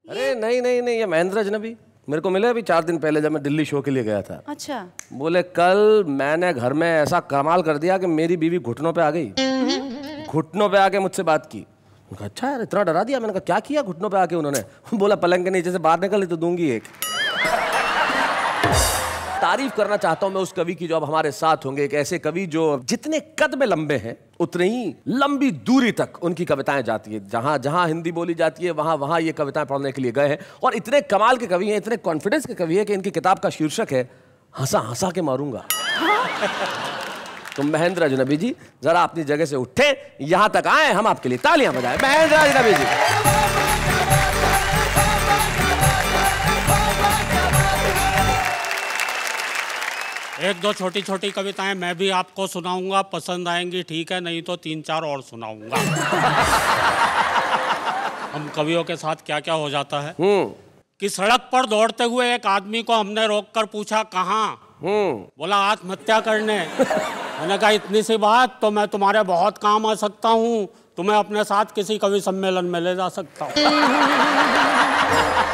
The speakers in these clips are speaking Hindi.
अरे नहीं नहीं नहीं, ये महेंद्र अजनबी मेरे को मिले अभी 4 दिन पहले, जब मैं दिल्ली शो के लिए गया था। अच्छा। बोले कल मैंने घर में ऐसा कमाल कर दिया कि मेरी बीवी घुटनों पे आ गई। घुटनों पे आके मुझसे बात की। अच्छा यार, इतना डरा दिया। मैंने कहा क्या किया घुटनों पे आके उन्होंने? बोला पलंग के नीचे से बाहर निकली तो दूंगी एक। तारीफ करना चाहता हूं मैं उस कवि की जो अब हमारे साथ होंगे। एक ऐसे कवि जो जितने कद में लंबे हैं उतनी ही लंबी दूरी तक उनकी कविताएं जाती है। जहां जहां हिंदी बोली जाती है वहां वहां ये कविताएं पढ़ने के लिए गए हैं। और इतने कमाल के कवि हैं, इतने कॉन्फिडेंस के कवि हैं कि इनकी किताब का शीर्षक है हंसा हंसा के मारूंगा। तो महेंद्र अजनबी जी जरा अपनी जगह से उठे, यहां तक आए, हम आपके लिए तालियां बजाएं। महेंद्र अजनबी जी। एक दो छोटी छोटी कविताएं मैं भी आपको सुनाऊंगा, पसंद आएंगी ठीक है, नहीं तो 3-4 और सुनाऊंगा। हम कवियों के साथ क्या क्या हो जाता है कि सड़क पर दौड़ते हुए एक आदमी को हमने रोककर पूछा कहाँ? बोला आत्महत्या करने। मैंने कहा इतनी सी बात, तो मैं तुम्हारे बहुत काम आ सकता हूँ, तुम्हें अपने साथ किसी कवि सम्मेलन में ले जा सकता हूँ।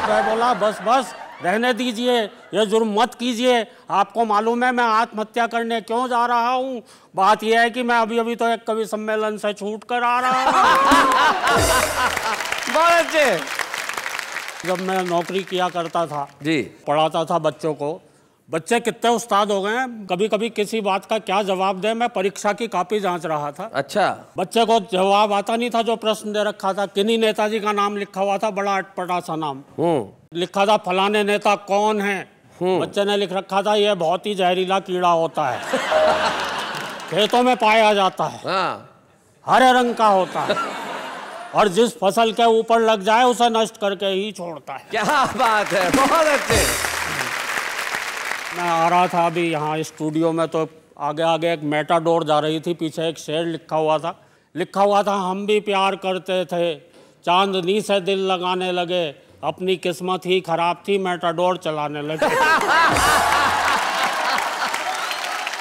मैं बोला बस बस रहने दीजिए, ये जुर्म मत कीजिए, आपको मालूम है मैं आत्महत्या करने क्यों जा रहा हूँ? बात यह है कि मैं अभी अभी तो एक कवि सम्मेलन से छूट कर आ रहा हूँ। बहुत अच्छे। जब मैं नौकरी किया करता था जी, पढ़ाता था बच्चों को, बच्चे कितने उस्ताद हो गए हैं, कभी कभी किसी बात का क्या जवाब दे। मैं परीक्षा की कॉपी जांच रहा था। अच्छा। बच्चे को जवाब आता नहीं था जो प्रश्न दे रखा था। किन्हीं नेताजी का नाम लिखा हुआ था, बड़ा अटपटा सा नाम लिखा था, फलाने नेता कौन है? बच्चे ने लिख रखा था यह बहुत ही जहरीला कीड़ा होता है, खेतों में पाया जाता है, हरे रंग का होता है, और जिस फसल के ऊपर लग जाए उसे नष्ट करके ही छोड़ता है। क्या बात है, बहुत अच्छे। मैं आ रहा था अभी यहाँ स्टूडियो में, तो आगे आगे एक मेटाडोर जा रही थी, पीछे एक शेर लिखा हुआ था हम भी प्यार करते थे, चांदनी से दिल लगाने लगे, अपनी किस्मत ही खराब थी, मेटाडोर चलाने लगे।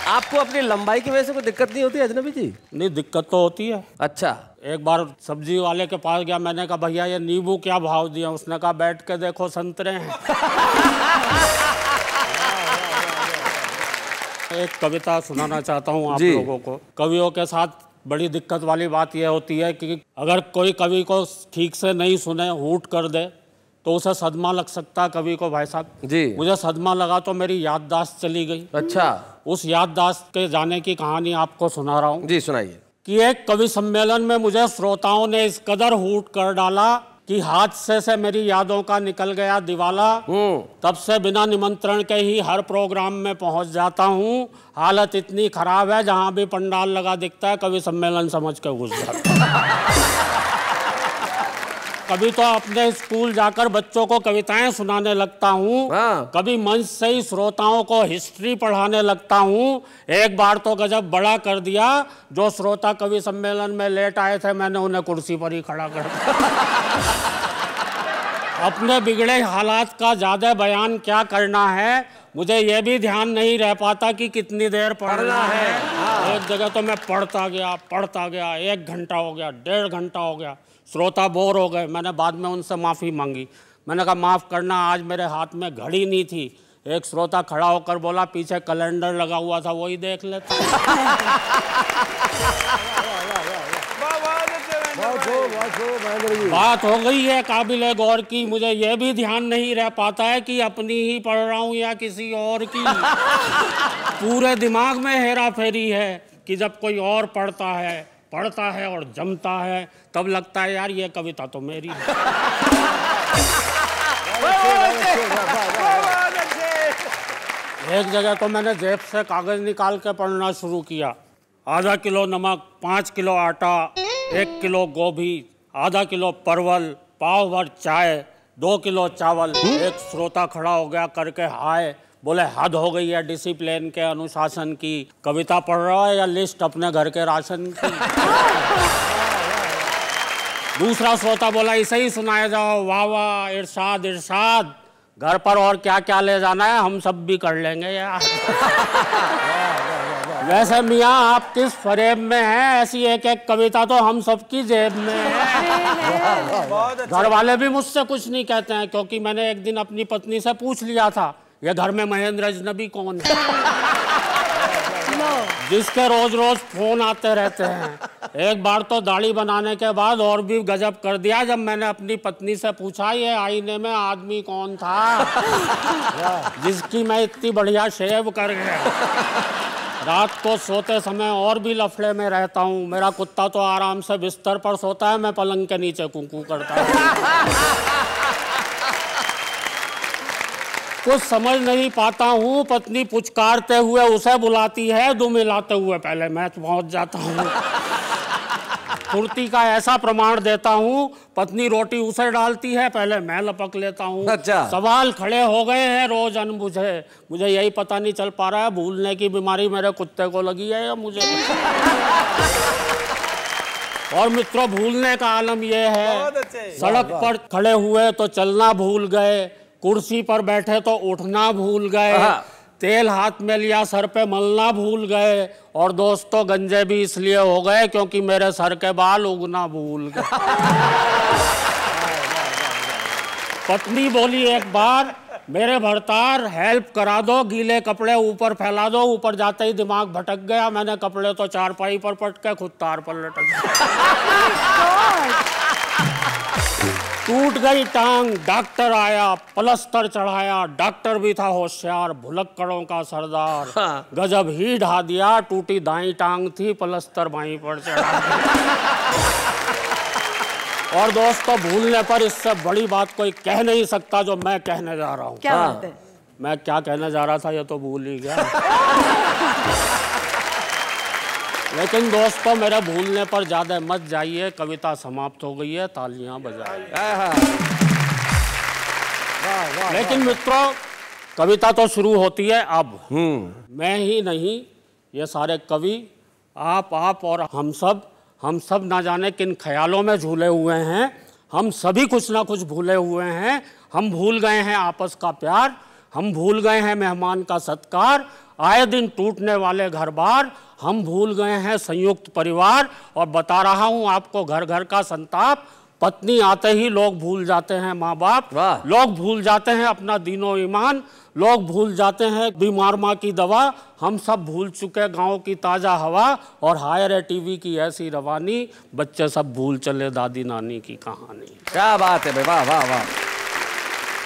आपको अपनी लंबाई की वजह से कोई दिक्कत नहीं होती अजनबी जी? नहीं, दिक्कत तो होती है। अच्छा। एक बार सब्जी वाले के पास गया, मैंने कहा भैया ये नींबू क्या भाव दिया? उसने कहा बैठ के देखो संतरे हैं। एक कविता सुनाना चाहता हूँ आप लोगों को। कवियों के साथ बड़ी दिक्कत वाली बात यह होती है कि अगर कोई कवि को ठीक से नहीं सुने, हूट कर दे, तो उसे सदमा लग सकता है कवि को। भाई साहब जी, मुझे सदमा लगा तो मेरी याददाश्त चली गई। अच्छा। उस याददाश्त के जाने की कहानी आपको सुना रहा हूँ। जी सुनाइए। कि एक कवि सम्मेलन में मुझे श्रोताओं ने इस कदर हूट कर डाला कि हादसे से मेरी यादों का निकल गया दिवाला। तब से बिना निमंत्रण के ही हर प्रोग्राम में पहुंच जाता हूँ। हालत इतनी खराब है, जहां भी पंडाल लगा दिखता है कवि सम्मेलन समझ के घुस जाता। कभी तो अपने स्कूल जाकर बच्चों को कविताएं सुनाने लगता हूँ, कभी मंच से ही श्रोताओं को हिस्ट्री पढ़ाने लगता हूँ। एक बार तो गजब बड़ा कर दिया, जो श्रोता कवि सम्मेलन में लेट आए थे मैंने उन्हें कुर्सी पर ही खड़ा कर दिया। अपने बिगड़े हालात का ज्यादा बयान क्या करना है, मुझे ये भी ध्यान नहीं रह पाता कि कितनी देर पढ़ना है। एक जगह तो मैं पढ़ता गया, 1 घंटा हो गया, 1.5 घंटा हो गया। श्रोता बोर हो गए। मैंने बाद में उनसे माफ़ी मांगी। मैंने कहा माफ़ करना, आज मेरे हाथ में घड़ी नहीं थी। एक श्रोता खड़ा होकर बोला पीछे कैलेंडर लगा हुआ था, वही देख लेते। बात हो गई है काबिले गौर की, मुझे यह भी ध्यान नहीं रह पाता है कि अपनी ही पढ़ रहा हूँ या किसी और की। पूरे दिमाग में हेरा फेरी है कि जब कोई और पढ़ता है और जमता है, तब लगता है यार ये कविता तो मेरी है। एक जगह तो मैंने जेब से कागज निकाल के पढ़ना शुरू किया। आधा किलो नमक, 5 किलो आटा, 1 किलो गोभी, आधा किलो परवल, पाव भर चाय, 2 किलो चावल। एक श्रोता खड़ा हो गया करके हाय, बोले हद हो गई है डिसिप्लिन के, अनुशासन की। कविता पढ़ रहा है या लिस्ट अपने घर के राशन की? दूसरा श्रोता बोला इसे ही सुनाया जाओ, वाह वाह, इरशाद इरशाद, घर पर और क्या क्या ले जाना है हम सब भी कर लेंगे यार। वैसे मियाँ आप किस फरेब में हैं, ऐसी एक एक कविता तो हम सबकी जेब में है। घर वाले भी मुझसे कुछ नहीं कहते हैं, क्योंकि मैंने एक दिन अपनी पत्नी से पूछ लिया था, ये घर में महेंद्र अजनबी कौन है जिसके रोज रोज फोन आते रहते हैं। एक बार तो दाढ़ी बनाने के बाद और भी गजब कर दिया, जब मैंने अपनी पत्नी से पूछा ये आईने में आदमी कौन था जिसकी मैं इतनी बढ़िया शेव कर गया। रात को सोते समय और भी लफड़े में रहता हूँ। मेरा कुत्ता तो आराम से बिस्तर पर सोता है, मैं पलंग के नीचे कुकू करता हूँ। कुछ समझ नहीं पाता हूँ, पत्नी पुचकारते हुए उसे बुलाती है, दुम हिलाते हुए पहले मैं पहुंच जाता हूँ। फुर्ती का ऐसा प्रमाण देता हूँ, पत्नी रोटी उसे डालती है, पहले मैं लपक लेता हूँ। अच्छा। सवाल खड़े हो गए हैं रोज अनबुझे, मुझे यही पता नहीं चल पा रहा है भूलने की बीमारी मेरे कुत्ते को लगी है या मुझे। और मित्रों, भूलने का आलम यह है, सड़क पर खड़े हुए तो चलना भूल गए, कुर्सी पर बैठे तो उठना भूल गए, तेल हाथ में लिया सर पे मलना भूल गए, और दोस्तों गंजे भी इसलिए हो गए क्योंकि मेरे सर के बाल उगना भूल गए। पत्नी बोली एक बार, मेरे भरतार हेल्प करा दो, गीले कपड़े ऊपर फैला दो। ऊपर जाते ही दिमाग भटक गया, मैंने कपड़े तो चारपाई पर पटके खुद तार पर लटक गया। टूट गई टांग, डॉक्टर आया, प्लास्टर चढ़ाया, डॉक्टर भी था होशियार, भुलक्कड़ों का सरदार। गजब ही ढा दिया, टूटी दाई टांग थी, प्लास्टर बाईं पर चढ़ा। और दोस्तों, भूलने पर इससे बड़ी बात कोई कह नहीं सकता जो मैं कहने जा रहा हूँ। क्या बात है? मैं क्या कहने जा रहा था ये तो भूल ही गया। लेकिन दोस्तों, मेरे भूलने पर ज्यादा मत जाइए, कविता समाप्त हो गई है, तालियां बजाइए। लेकिन मित्रों, कविता तो शुरू होती है अब। मैं ही नहीं, ये सारे कवि, आप और हम सब ना जाने किन ख्यालों में झूले हुए हैं। हम सभी कुछ ना कुछ भूले हुए हैं। हम भूल गए हैं आपस का प्यार, हम भूल गए हैं मेहमान का सत्कार, आए दिन टूटने वाले घर बार, हम भूल गए हैं संयुक्त परिवार। और बता रहा हूं आपको घर घर का संताप, पत्नी आते ही लोग भूल जाते हैं माँ बाप, लोग भूल जाते हैं अपना दीनो ईमान, लोग भूल जाते हैं बीमार माँ की दवा। हम सब भूल चुके गांव की ताज़ा हवा, और हाय रे टीवी की ऐसी रवानी, बच्चे सब भूल चले दादी नानी की कहानी। क्या बात है भाई, वाह वाह वाह।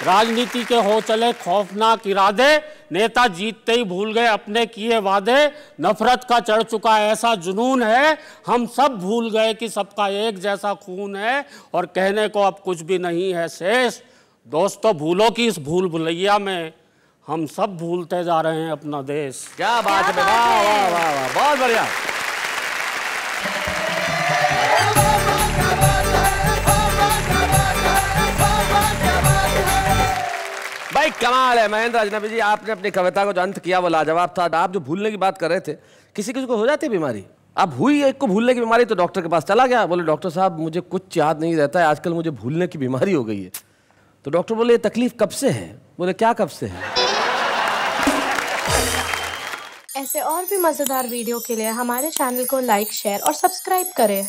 राजनीति के हो चले खौफनाक इरादे, नेता जीतते ही भूल गए अपने किए वादे, नफरत का चढ़ चुका ऐसा जुनून है, हम सब भूल गए कि सबका एक जैसा खून है, और कहने को अब कुछ भी नहीं है शेष। दोस्तों, भूलों की इस भूल भुलैया में हम सब भूलते जा रहे हैं अपना देश। क्या बात है, वाह वाह वाह वाह, बहुत बढ़िया। भाई कमाल है महेंद्र अजनबी जी, आपने अपनी कविता को जो अंत किया वो लाजवाब था। आप जो भूलने की बात कर रहे थे, किसी किसी को हो जाती है बीमारी, अब हुई एक को भूलने की बीमारी तो डॉक्टर के पास चला गया, बोले डॉक्टर साहब मुझे कुछ याद नहीं रहता है, आजकल मुझे भूलने की बीमारी हो गई है। तो डॉक्टर बोले ये तकलीफ कब से है? बोले क्या कब से है? ऐसे और भी मजेदार वीडियो के लिए हमारे चैनल को लाइक, शेयर और सब्सक्राइब करें।